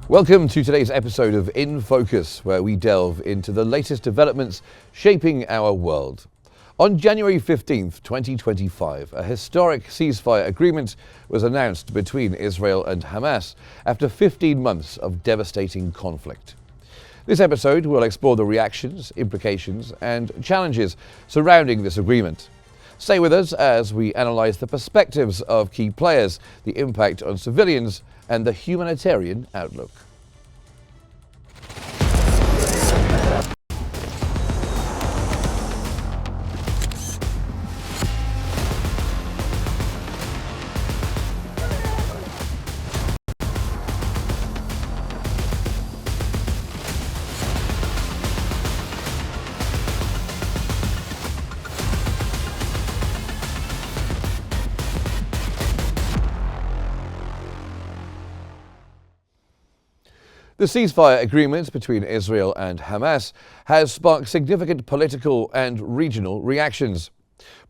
Welcome to today's episode of In Focus, where we delve into the latest developments shaping our world. On January 15th, 2025, a historic ceasefire agreement was announced between Israel and Hamas after 15 months of devastating conflict. This episode will explore the reactions, implications, and challenges surrounding this agreement. Stay with us as we analyse the perspectives of key players, the impact on civilians, and the humanitarian outlook. The ceasefire agreement between Israel and Hamas has sparked significant political and regional reactions.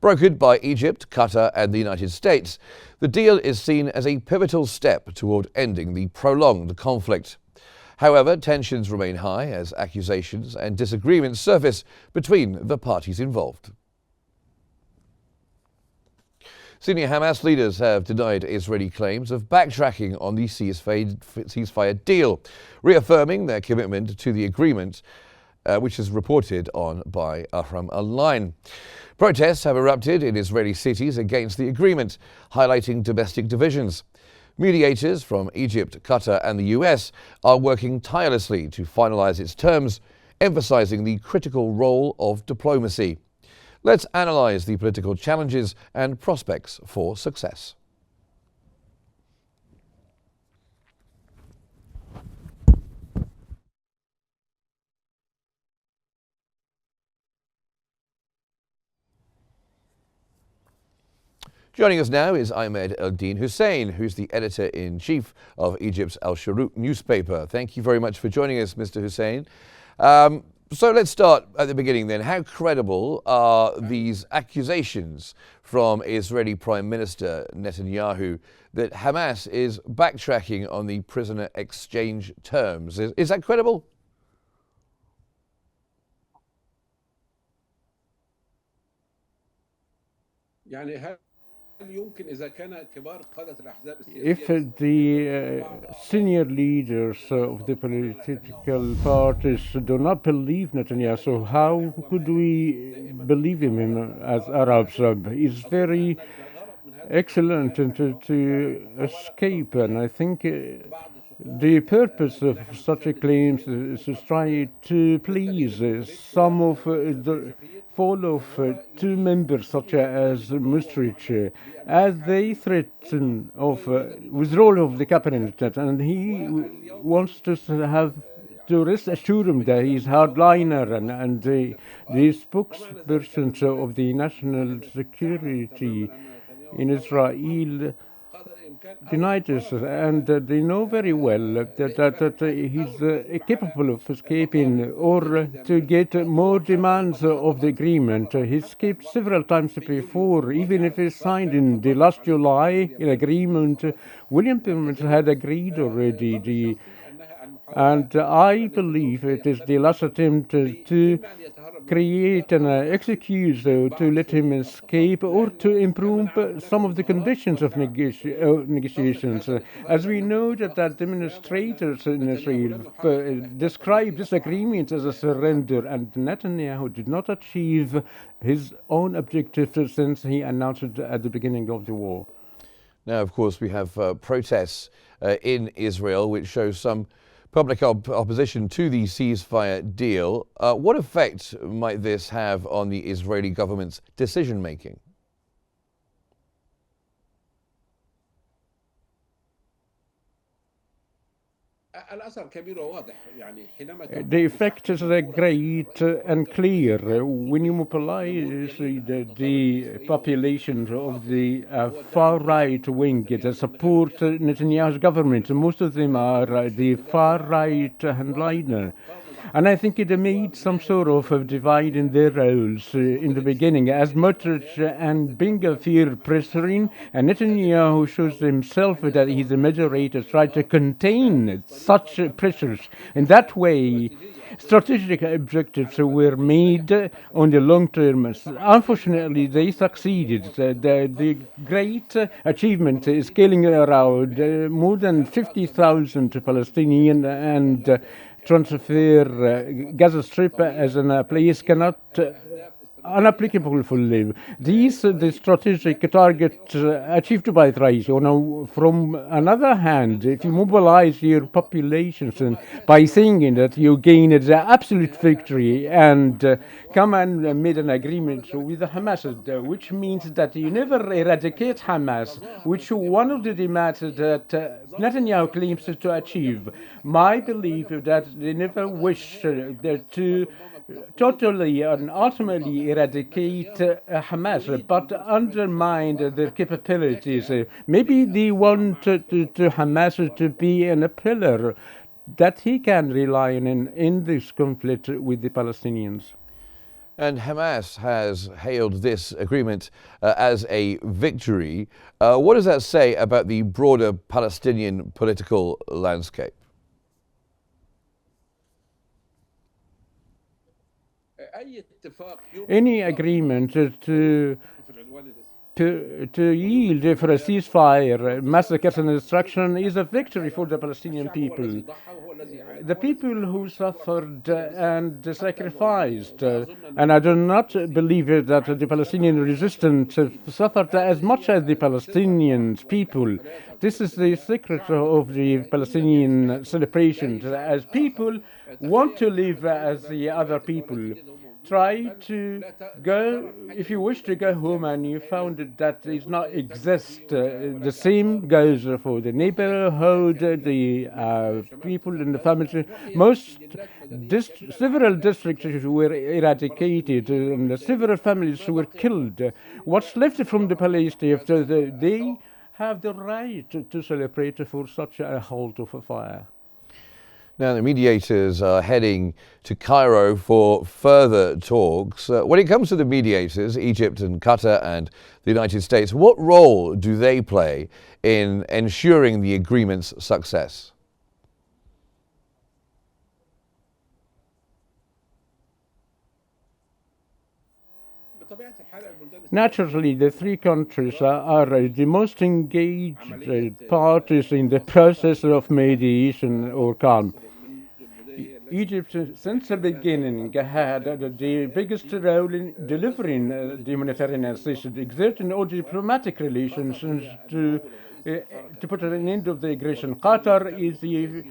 Brokered by Egypt, Qatar and the United States, the deal is seen as a pivotal step toward ending the prolonged conflict. However, tensions remain high as accusations and disagreements surface between the parties involved. Senior Hamas leaders have denied Israeli claims of backtracking on the ceasefire deal, reaffirming their commitment to the agreement, which is reported on by Ahram Online. Protests have erupted in Israeli cities against the agreement, highlighting domestic divisions. Mediators from Egypt, Qatar and the US are working tirelessly to finalize its terms, emphasizing the critical role of diplomacy. Let's analyse the political challenges and prospects for success. Joining us now is Ahmed El-Din Hussein, who's the editor-in-chief of Egypt's Al Sharuk newspaper. Thank you very much for joining us, Mr. Hussein. So let's start at the beginning then. How credible are these accusations from Israeli Prime Minister Netanyahu that Hamas is backtracking on the prisoner exchange terms? Is that credible? If the senior leaders of the political parties do not believe Netanyahu, so how could we believe him as Arabs? He's very excellent to escape, and I think the purpose of such a claim is to try to please some of the fall of two members such as Mustrich as they threaten of withdrawal of the cabinet, and he wants to have to rest assure him that he's hardliner, and the spokesperson of the national security in Israel denied this, and they know very well that he's capable of escaping or to get more demands of the agreement. He escaped several times before, even if he signed in the last July an agreement. William Pyrmont had agreed already, and I believe it is the last attempt to create an excuse to let him escape or to improve some of the conditions of negotiations. As we know that administrators in Israel describe this agreement as a surrender, and Netanyahu did not achieve his own objective since he announced it at the beginning of the war. Now, of course, we have protests in Israel, which shows some public opposition to the ceasefire deal. What effect might this have on the Israeli government's decision-making? The effect is great and clear. When you mobilize the population of the far-right wing that support Netanyahu's government, most of them are the far-right handliner. And I think it made some sort of a divide in their roles in the beginning, as Mutrich and Ben Gvir pressuring, and Netanyahu shows himself that he's a moderator, tried to contain such pressures. In that way, strategic objectives were made on the long term. Unfortunately, they succeeded. The great achievement is killing around more than 50,000 Palestinians and transfer Gaza Strip as a place cannot unapplicable for live. These the strategic target achieved by Israel. Now, from another hand, if you mobilize your populations and by saying that you gain the absolute victory and come and made an agreement with Hamas, which means that you never eradicate Hamas, which one of the demands that Netanyahu claims to achieve. My belief is that they never wish to totally and ultimately eradicate Hamas, but undermine their capabilities. Maybe they want to Hamas to be a pillar that he can rely on in this conflict with the Palestinians. And Hamas has hailed this agreement as a victory. What does that say about the broader Palestinian political landscape? Any agreement to yield for a ceasefire, massacres and destruction is a victory for the Palestinian people. The people who suffered and sacrificed, and I do not believe that the Palestinian resistance suffered as much as the Palestinian people. This is the secret of the Palestinian celebrations, as people want to live as the other people. Try to go, if you wish to go home and you found that does not exist, the same goes for the neighborhood, the people in the families. Most several districts were eradicated and several families were killed. What's left from the Palestinians, they have the right to celebrate for such a halt of a fire. Now, the mediators are heading to Cairo for further talks. When it comes to the mediators, Egypt and Qatar and the United States, what role do they play in ensuring the agreement's success? Naturally, the three countries are the most engaged parties in the process of mediation or calm. Egypt, since the beginning, had the biggest role in delivering the humanitarian assistance, exerting all diplomatic relations to put an end to the aggression. Qatar is the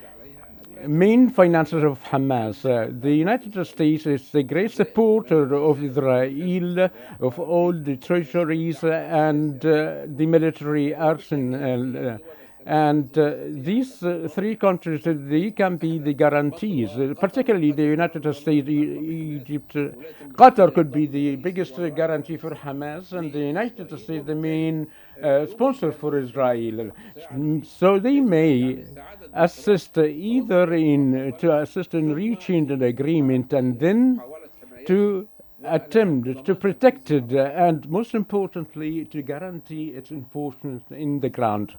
main financer of Hamas. The United States is the great supporter of Israel, of all the treasuries and the military arsenal. And these three countries, they can be the guarantees, particularly the United States, Egypt. Qatar could be the biggest guarantee for Hamas, and the United States the main sponsor for Israel. So they may assist either to assist in reaching an agreement and then to attempt to protect it and most importantly to guarantee its enforcement in the ground.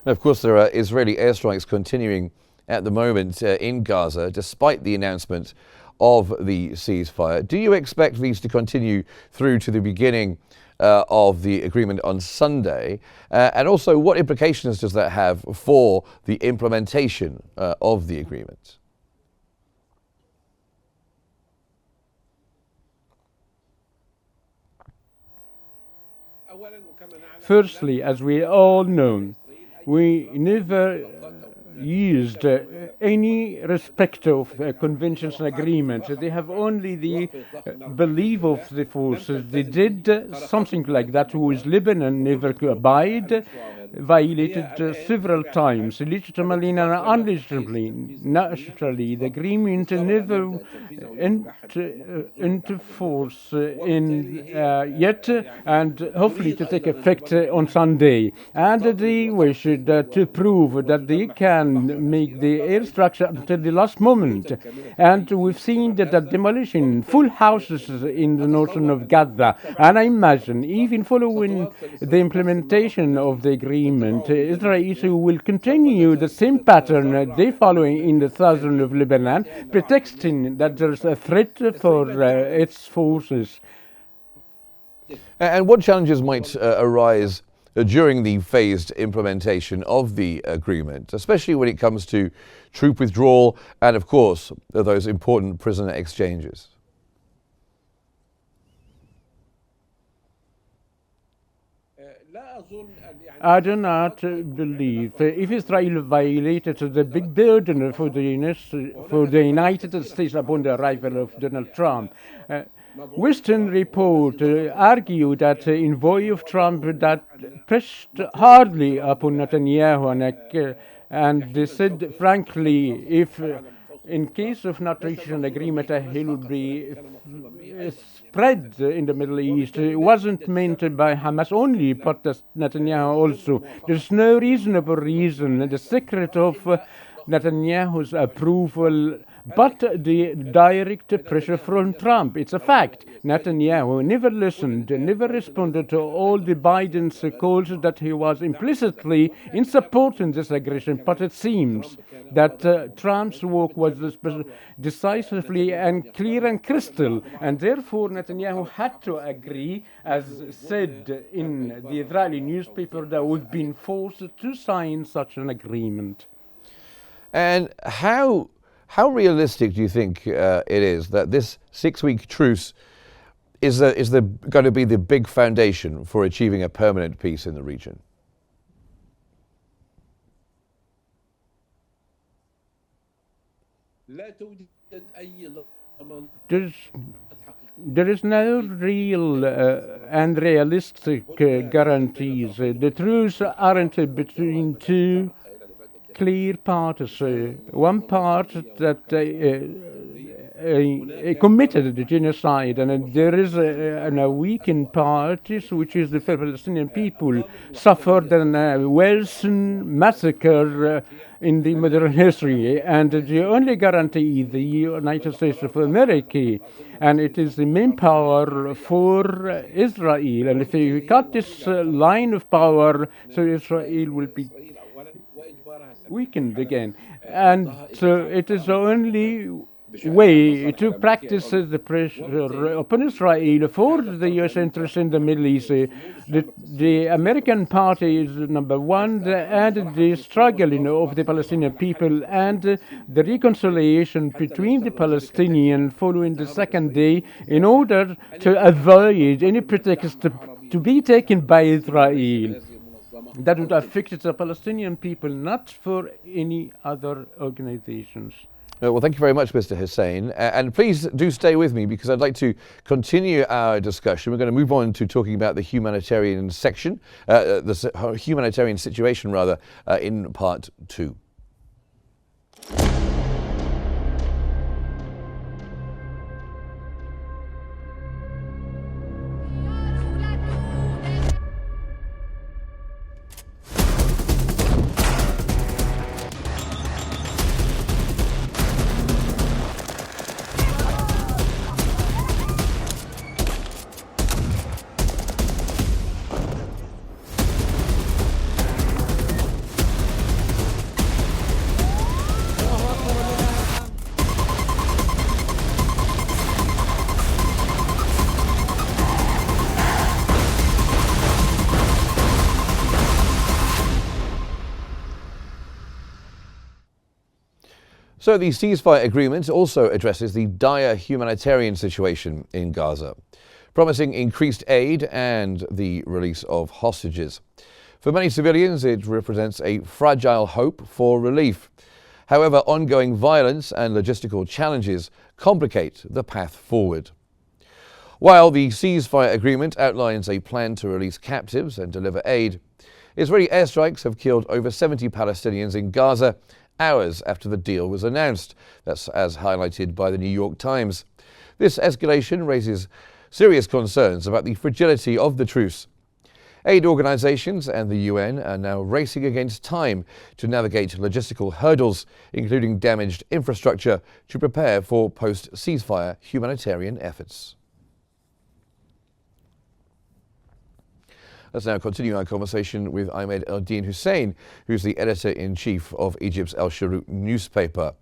And of course, there are Israeli airstrikes continuing at the moment in Gaza, despite the announcement of the ceasefire. Do you expect these to continue through to the beginning of the agreement on Sunday? And also, what implications does that have for the implementation of the agreement? Firstly, as we all know, we never used any respect of conventions and agreements. They have only the belief of the forces. They did something like that with Lebanon, never could abide. violated several times, legitimately and unlegitimately. Naturally, the agreement never into force in yet, and hopefully to take effect on Sunday. And they wish to prove that they can make the airstrikes until the last moment. And we've seen that the demolition, full houses in the northern of Gaza. And I imagine, even following the implementation of the agreement, Israel will continue the same pattern they following in the southern of Lebanon, pretexting that there's a threat for its forces. And what challenges might arise during the phased implementation of the agreement, especially when it comes to troop withdrawal and, of course, those important prisoner exchanges? I do not believe if Israel violated the big burden for the United States upon the arrival of Donald Trump. Western report argue that envoy of Trump that pressed hardly upon Netanyahu, and they said frankly, if in case of not reaching an agreement, he would be spread in the Middle East. It wasn't meant by Hamas only, but Netanyahu also. There's no reasonable reason. The secret of Netanyahu's approval, but the direct pressure from Trump. It's a fact. Netanyahu never listened, never responded to all the Biden's calls that he was implicitly in supporting this aggression. But it seems that Trump's work was decisively and clear and crystal, and therefore Netanyahu had to agree, as said in the Israeli newspaper, that we've been forced to sign such an agreement. And how realistic do you think it is that this 6-week truce is going to be the big foundation for achieving a permanent peace in the region? There is no real and realistic guarantees. The truce aren't between two clear parties. One part that committed the genocide, and there is a weakened parties, which is the Palestinian people, suffered a Wilson massacre in the modern history, and the only guarantee is the United States of America, and it is the main power for Israel. And if we cut this line of power, so Israel will be weakened again. And so it is the only way to practice the pressure upon Israel for the U.S. interests in the Middle East. The American party is number one, and the struggling of the Palestinian people and the reconciliation between the Palestinians following the second day in order to avoid any pretext to be taken by Israel. That would affect the Palestinian people, not for any other organizations. Well, thank you very much, Mr. Hussein. And please do stay with me, because I'd like to continue our discussion. We're going to move on to talking about the humanitarian section, the humanitarian situation, rather, in part 2. So the ceasefire agreement also addresses the dire humanitarian situation in Gaza, promising increased aid and the release of hostages. For many civilians, it represents a fragile hope for relief. However, ongoing violence and logistical challenges complicate the path forward. While the ceasefire agreement outlines a plan to release captives and deliver aid, Israeli airstrikes have killed over 70 Palestinians in Gaza hours after the deal was announced. That's as highlighted by the New York Times. This escalation raises serious concerns about the fragility of the truce. Aid organizations and the UN are now racing against time to navigate logistical hurdles, including damaged infrastructure, to prepare for post-ceasefire humanitarian efforts. Let's now continue our conversation with Ahmed El-Din Hussein, who's the editor-in-chief of Egypt's El Sharuk newspaper.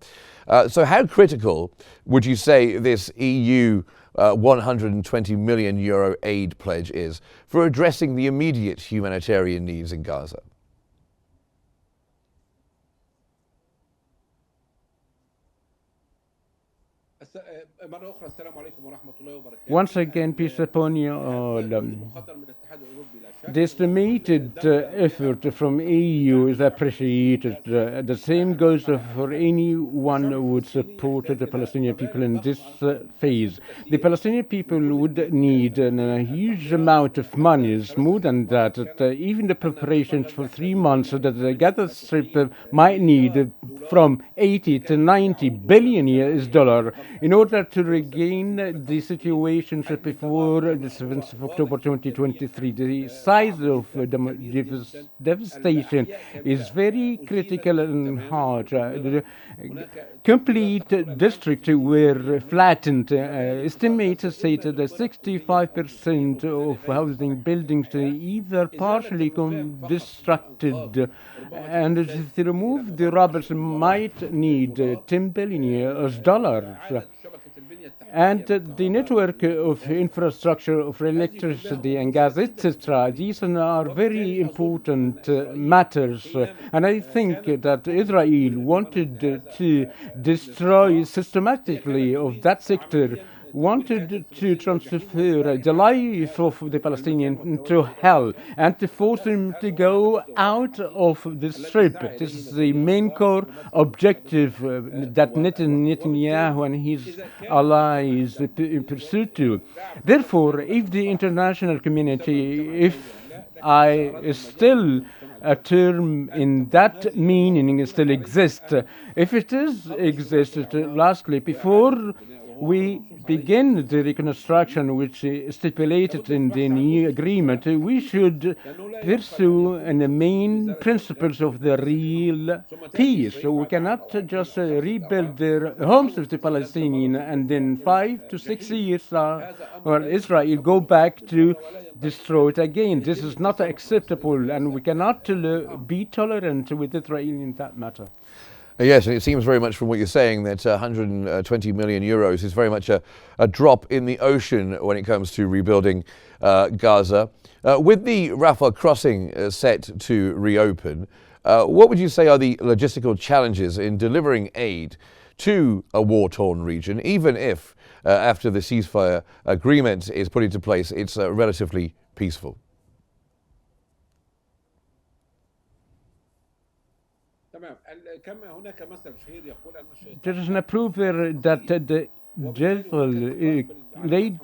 So how critical would you say this EU 120 million euro aid pledge is for addressing the immediate humanitarian needs in Gaza? Once again, peace upon you all. The estimated effort from EU is appreciated. The same goes for anyone who would support the Palestinian people in this phase. The Palestinian people would need a huge amount of money, it's more than that. Even the preparations for 3 months that the Gaza Strip might need from 80 to 90 billion US dollar in order to regain the situation before the 7th of October 2023. The size of the devastation is very critical and hard. The complete district were flattened. Estimators say that 65% of housing buildings either partially destructed, and to remove the rubble might need 10 billion US dollars. And the network of infrastructure of electricity and gas, etc., these are very important matters. And I think that Israel wanted to destroy systematically of that sector, wanted to transfer the life of the Palestinians into hell and to force them to go out of the strip. This is the main core objective that Netanyahu and his allies pursue to. Therefore, if the international community, if I still a term in that meaning still exists, if it is existed, lastly, before we begin the reconstruction which is stipulated in the new agreement, we should pursue the main principles of the real peace. So we cannot just rebuild the homes of the Palestinians and in 5 to 6 years Israel go back to destroy it again. This is not acceptable, and we cannot be tolerant with Israel in that matter. Yes, and it seems very much from what you're saying that 120 million euros is very much a drop in the ocean when it comes to rebuilding Gaza. With the Rafah crossing set to reopen, what would you say are the logistical challenges in delivering aid to a war-torn region, even if after the ceasefire agreement is put into place, it's relatively peaceful? There is an approval that the devil laid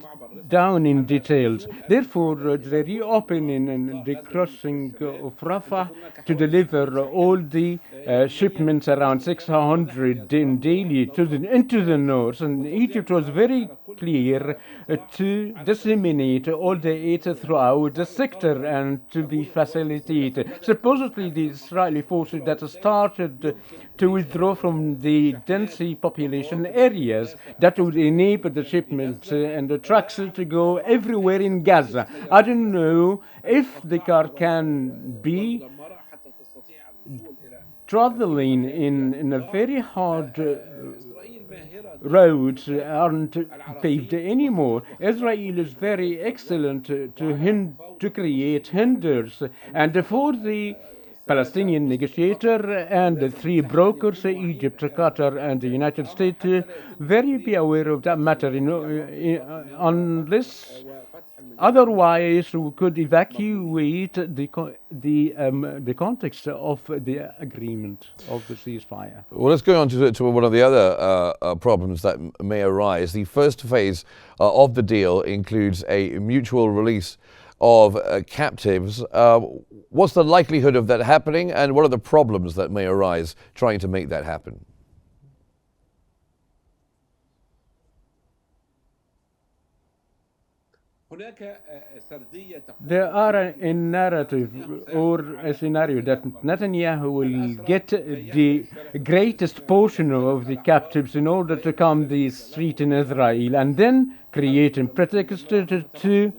down in details. Therefore, the reopening and the crossing of Rafah to deliver all the shipments, around 600 daily, into the north. And Egypt was very clear to disseminate all the aid throughout the sector and to be facilitated. Supposedly, the Israeli forces that started to withdraw from the densely population areas that would enable the shipments and the trucks to go everywhere in Gaza. I don't know if the car can be traveling in a very hard roads aren't paved anymore. Israel is very excellent to create hinders, and for the Palestinian negotiator and the 3 brokers, Egypt, Qatar, and the United States, very be aware of that matter. Unless otherwise, we could evacuate the context of the agreement of the ceasefire. Well, let's go on to one of the other problems that may arise. The first phase of the deal includes a mutual release of captives. What's the likelihood of that happening, and what are the problems that may arise trying to make that happen? There are a narrative or a scenario that Netanyahu will get the greatest portion of the captives in order to calm the street in Israel and then create a pretext to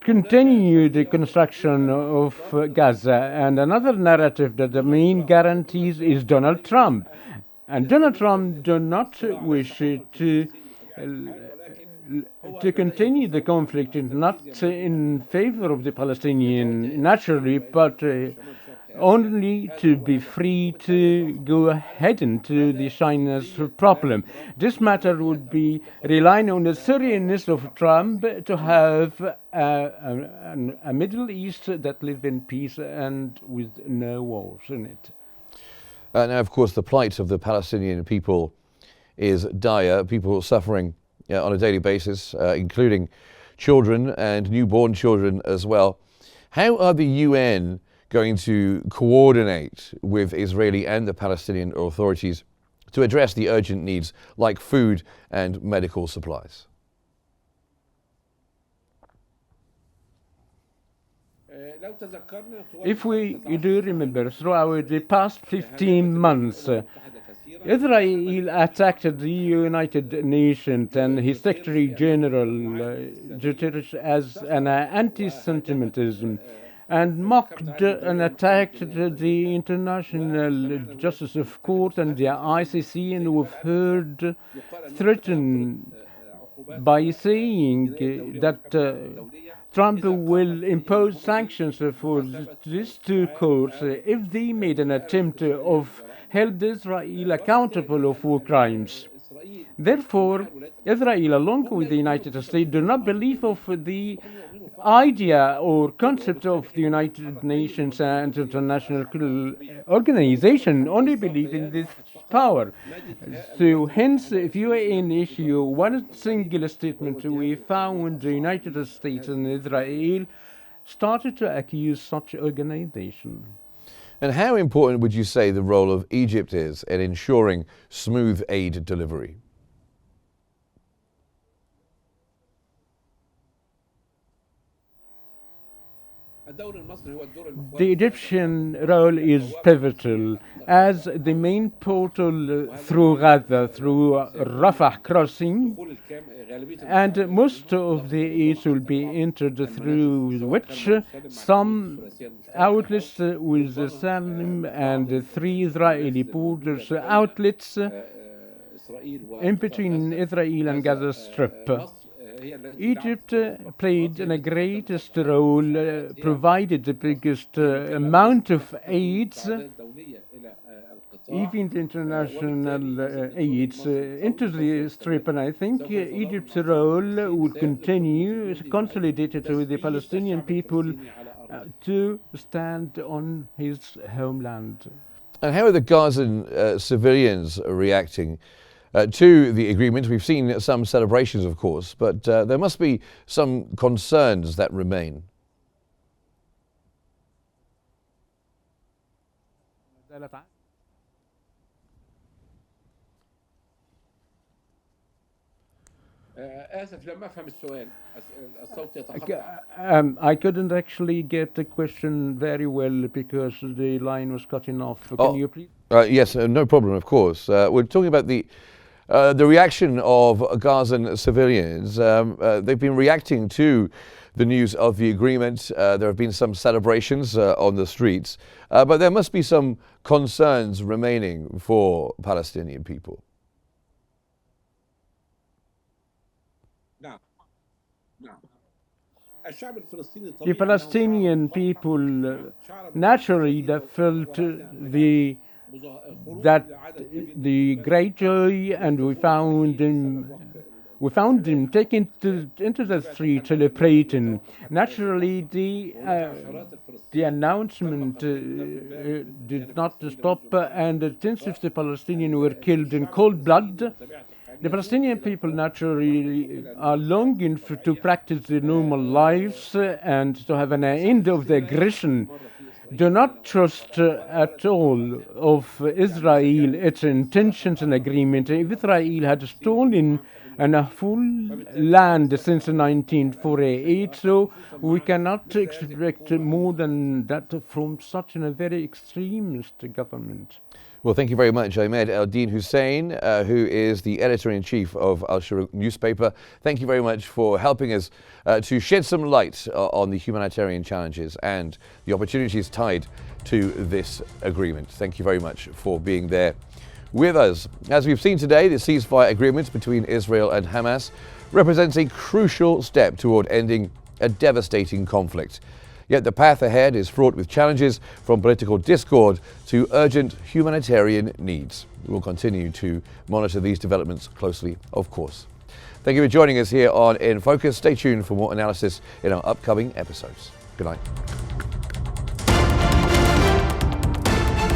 continue the construction of Gaza. And another narrative that the main guarantees is Donald Trump. And Donald Trump does not wish to continue the conflict, not in favor of the Palestinian, naturally, but only to be free to go ahead into the China's problem. This matter would be relying on the seriousness of Trump to have a Middle East that live in peace and with no wars in it. Now, of course, the plight of the Palestinian people is dire. People suffering on a daily basis, including children and newborn children as well. How are the UN going to coordinate with Israeli and the Palestinian authorities to address the urgent needs like food and medical supplies? If we do remember, throughout the past 15 months, Israel attacked the United Nations and his Secretary General Guterres as an anti-Semitism and mocked and attacked the International Justice of Court and the ICC, and we've heard threatened by saying that Trump will impose sanctions for these two courts if they made an attempt of held Israel accountable of war crimes. Therefore, Israel, along with the United States, do not believe of the idea or concept of the United Nations and international organization, only believe in this power. So hence, if you in issue one single statement, we found the United States and Israel started to accuse such organization. And how important would you say the role of Egypt is in ensuring smooth aid delivery? The Egyptian role is pivotal as the main portal through Gaza, through Rafah crossing, and most of the aid will be entered through which some outlets with Salem and 3 Israeli borders outlets in between Israel and Gaza Strip. Egypt played a greatest role, provided the biggest amount of aids, even the international aids, into the Strip. And I think Egypt's role would continue, consolidated with the Palestinian people, to stand on his homeland. And how are the Gazan civilians reacting to the agreement? We've seen some celebrations, of course, but there must be some concerns that remain. I couldn't actually get the question very well because the line was cutting off. Can you please? Yes, no problem, of course. We're talking about the reaction of Gazan civilians. They've been reacting to the news of the agreement. There have been some celebrations on the streets, but there must be some concerns remaining for Palestinian people. The Palestinian people naturally felt that the great joy, and we found them taken into the street celebrating. Naturally, the announcement did not stop, and tens of the Palestinians were killed in cold blood. The Palestinian people naturally are longing to practice their normal lives and to have an end of the aggression. Do not trust at all of Israel, its intentions and agreement. If Israel had stolen a full land since 1948, so we cannot expect more than that from such a very extremist government. Well, thank you very much, Ahmed El-Din Hussein, who is the editor-in-chief of Al-Shuruq newspaper. Thank you very much for helping us to shed some light on the humanitarian challenges and the opportunities tied to this agreement. Thank you very much for being there with us. As we've seen today, the ceasefire agreement between Israel and Hamas represents a crucial step toward ending a devastating conflict. Yet the path ahead is fraught with challenges, from political discord to urgent humanitarian needs. We will continue to monitor these developments closely, of course. Thank you for joining us here on In Focus. Stay tuned for more analysis in our upcoming episodes. Good night.